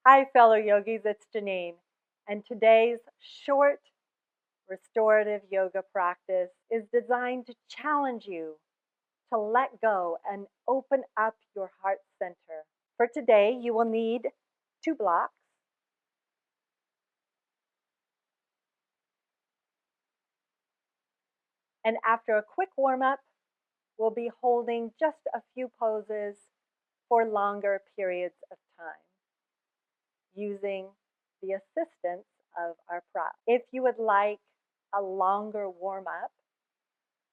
Hi, fellow yogis, it's Genene, and today's short restorative yoga practice is designed to challenge you to let go and open up your heart center. For today, you will need 2 blocks, and after a quick warm-up, we'll be holding just a few poses for longer periods of time using the assistance of our prop. If you would like a longer warm-up,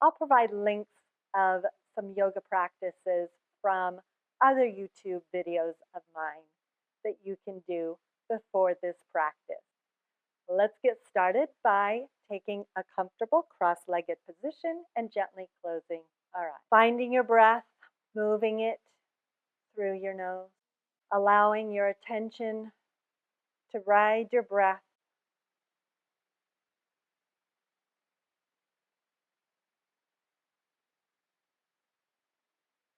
I'll provide links of some yoga practices from other YouTube videos of mine that you can do before this practice. Let's get started by taking a comfortable cross-legged position and gently closing our eyes. Finding your breath, moving it through your nose, allowing your attention to ride your breath.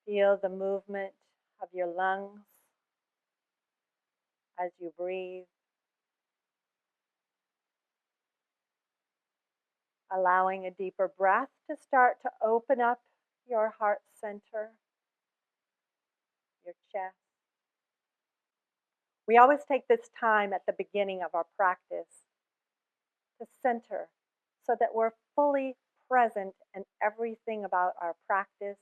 Feel the movement of your lungs as you breathe. Allowing a deeper breath to start to open up your heart center, your chest. We always take this time at the beginning of our practice to center so that we're fully present and everything about our practice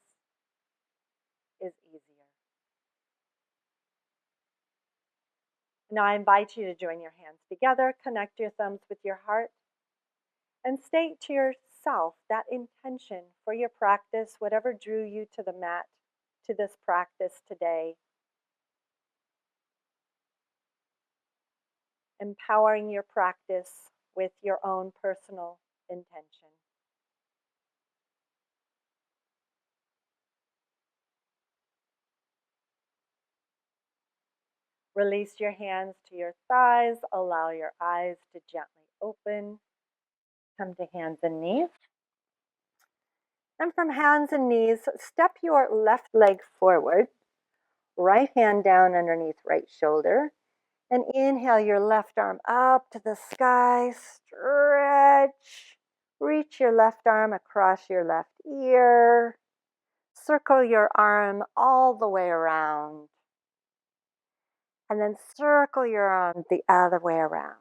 is easier. Now I invite you to join your hands together, connect your thumbs with your heart, and state to yourself that intention for your practice, whatever drew you to the mat, to this practice today. Empowering your practice with your own personal intention. Release your hands to your thighs. Allow your eyes to gently open. Come to hands and knees. And from hands and knees, step your left leg forward. Right hand down underneath right shoulder. And inhale your left arm up to the sky. Stretch. Reach your left arm across your left ear. Circle your arm all the way around. And then circle your arm the other way around.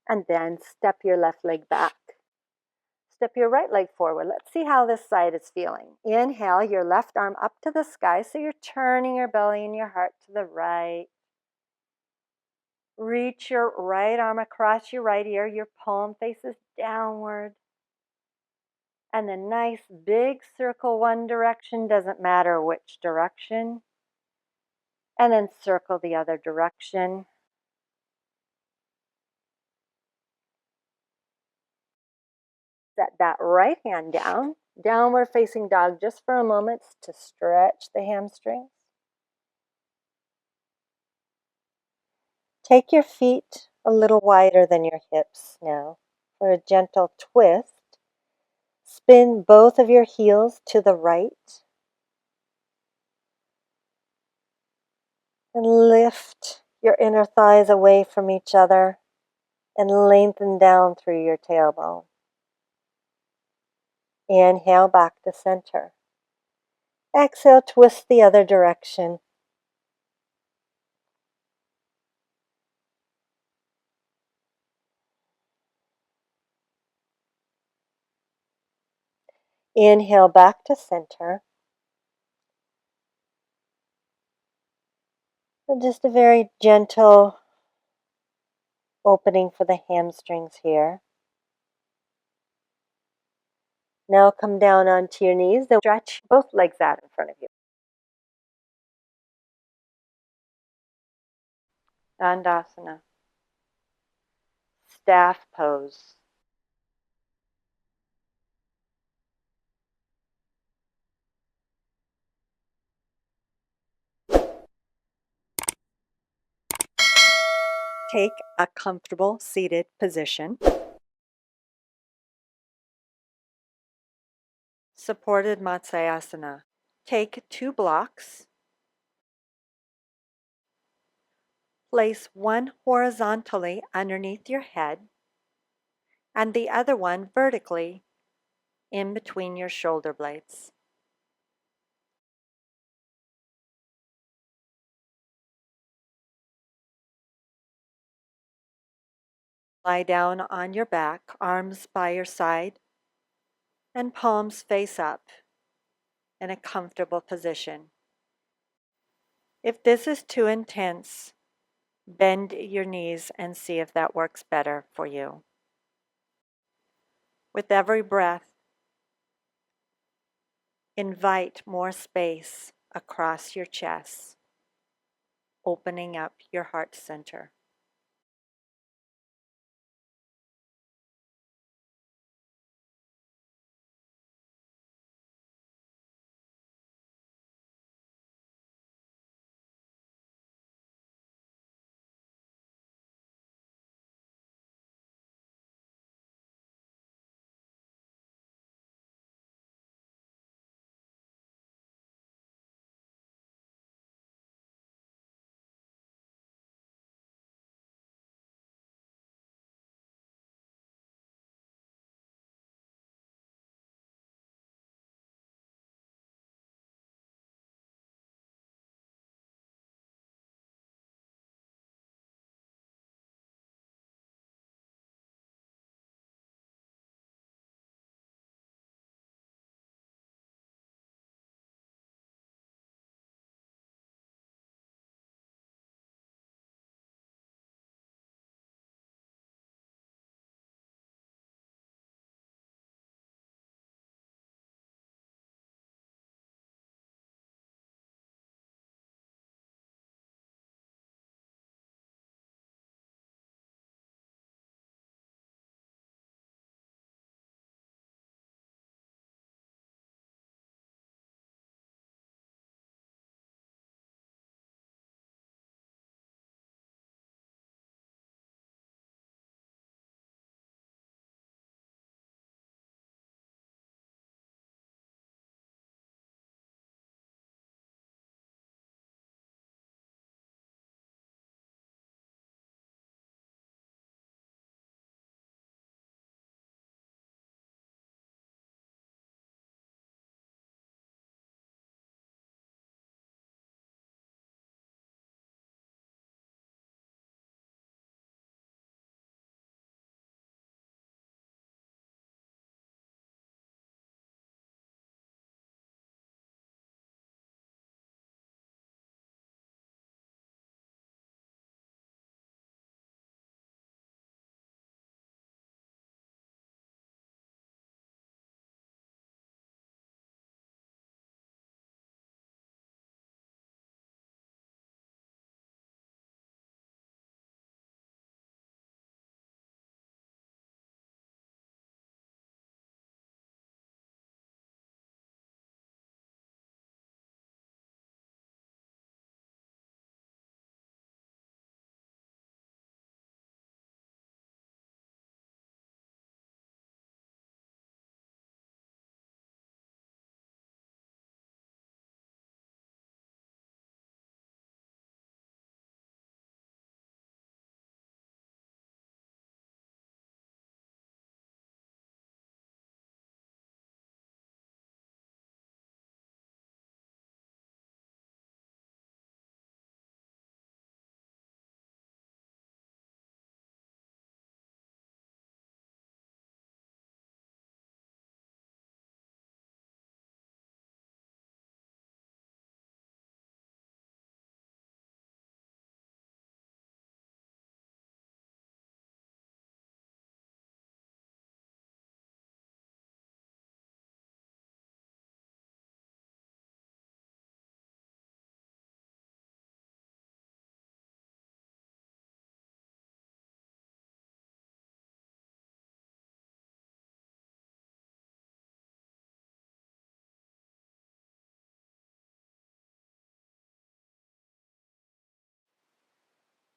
And then step your left leg back. Step your right leg forward. Let's see how this side is feeling. Inhale your left arm up to the sky, so you're turning your belly and your heart to the right. Reach your right arm across your right ear. Your palm faces downward. And then nice big circle one direction, doesn't matter which direction. And then circle the other direction. Set that right hand down, downward facing dog just for a moment to stretch the hamstrings. Take your feet a little wider than your hips now for a gentle twist. Spin both of your heels to the right. And lift your inner thighs away from each other and lengthen down through your tailbone. Inhale back to center. Exhale, twist the other direction. Inhale back to center. And just a very gentle opening for the hamstrings here. Now come down onto your knees. Then stretch both legs out in front of you. Dandasana. Staff pose. Take a comfortable seated position. Supported Matsyasana. Take 2 blocks, place one horizontally underneath your head and the other one vertically in between your shoulder blades. Lie down on your back, arms by your side, and palms face up in a comfortable position. If this is too intense, bend your knees and see if that works better for you. With every breath, invite more space across your chest, opening up your heart center.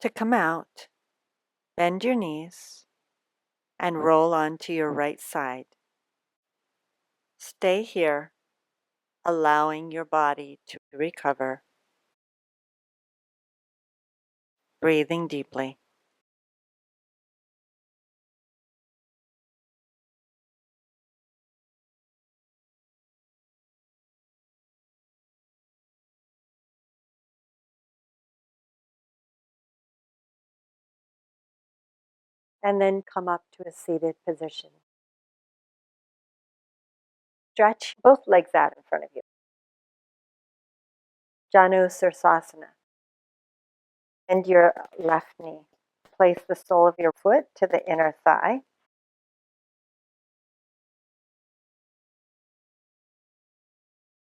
To come out, bend your knees and roll onto your right side. Stay here allowing your body to recover. Breathing deeply. And then come up to a seated position. Stretch both legs out in front of you. Janu Sirsasana. Bend your left knee. Place the sole of your foot to the inner thigh.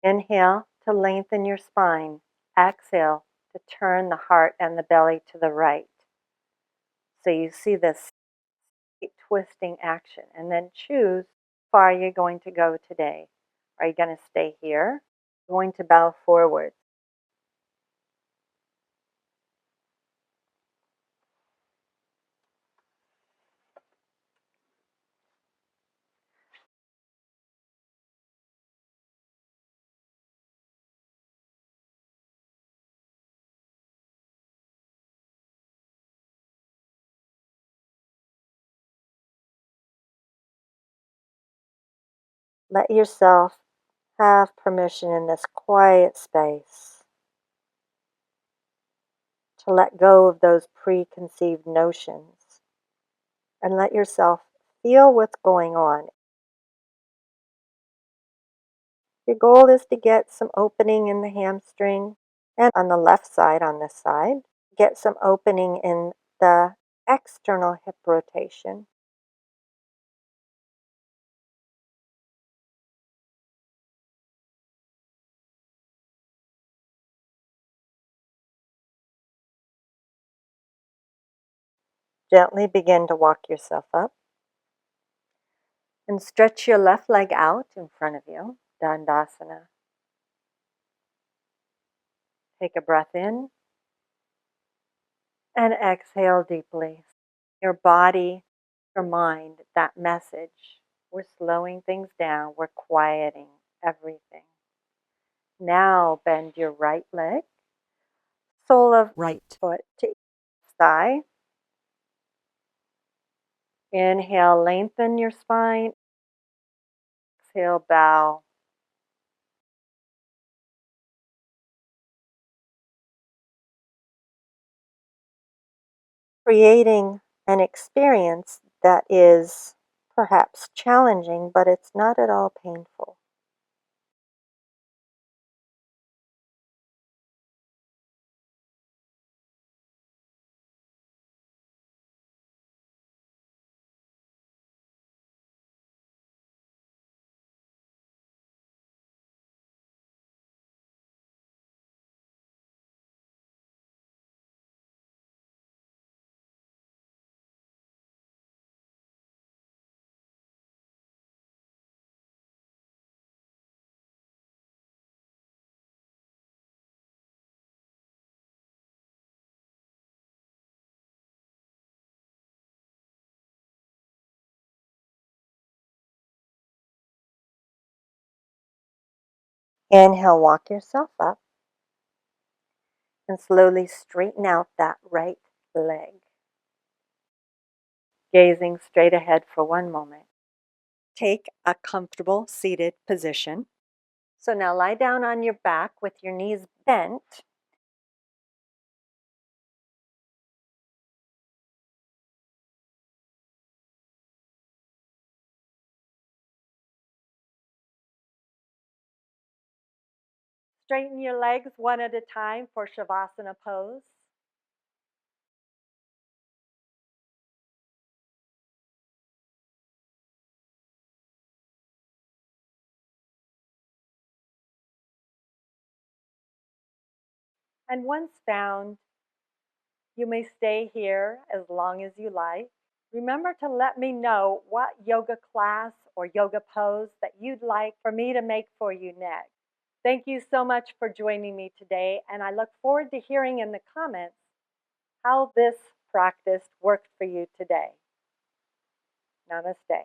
Inhale to lengthen your spine. Exhale to turn the heart and the belly to the right. So you see this twisting action. And then choose how far you're going to go today. Are you going to stay here? Going to bow forward. Let yourself have permission in this quiet space to let go of those preconceived notions and let yourself feel what's going on. Your goal is to get some opening in the hamstring and on the left side, on this side, get some opening in the external hip rotation. Gently begin to walk yourself up and stretch your left leg out in front of you, Dandasana. Take a breath in and exhale deeply. Your body, your mind, that message. We're slowing things down. We're quieting everything. Now bend your right leg, sole of right foot to each thigh. Inhale, lengthen your spine. Exhale, bow. Creating an experience that is perhaps challenging, but it's not at all painful. Inhale, walk yourself up and slowly straighten out that right leg. Gazing straight ahead for one moment. Take a comfortable seated position. So now lie down on your back with your knees bent. Straighten your legs one at a time for Shavasana pose. And once found, you may stay here as long as you like. Remember to let me know what yoga class or yoga pose that you'd like for me to make for you next. Thank you so much for joining me today, and I look forward to hearing in the comments how this practice worked for you today. Namaste.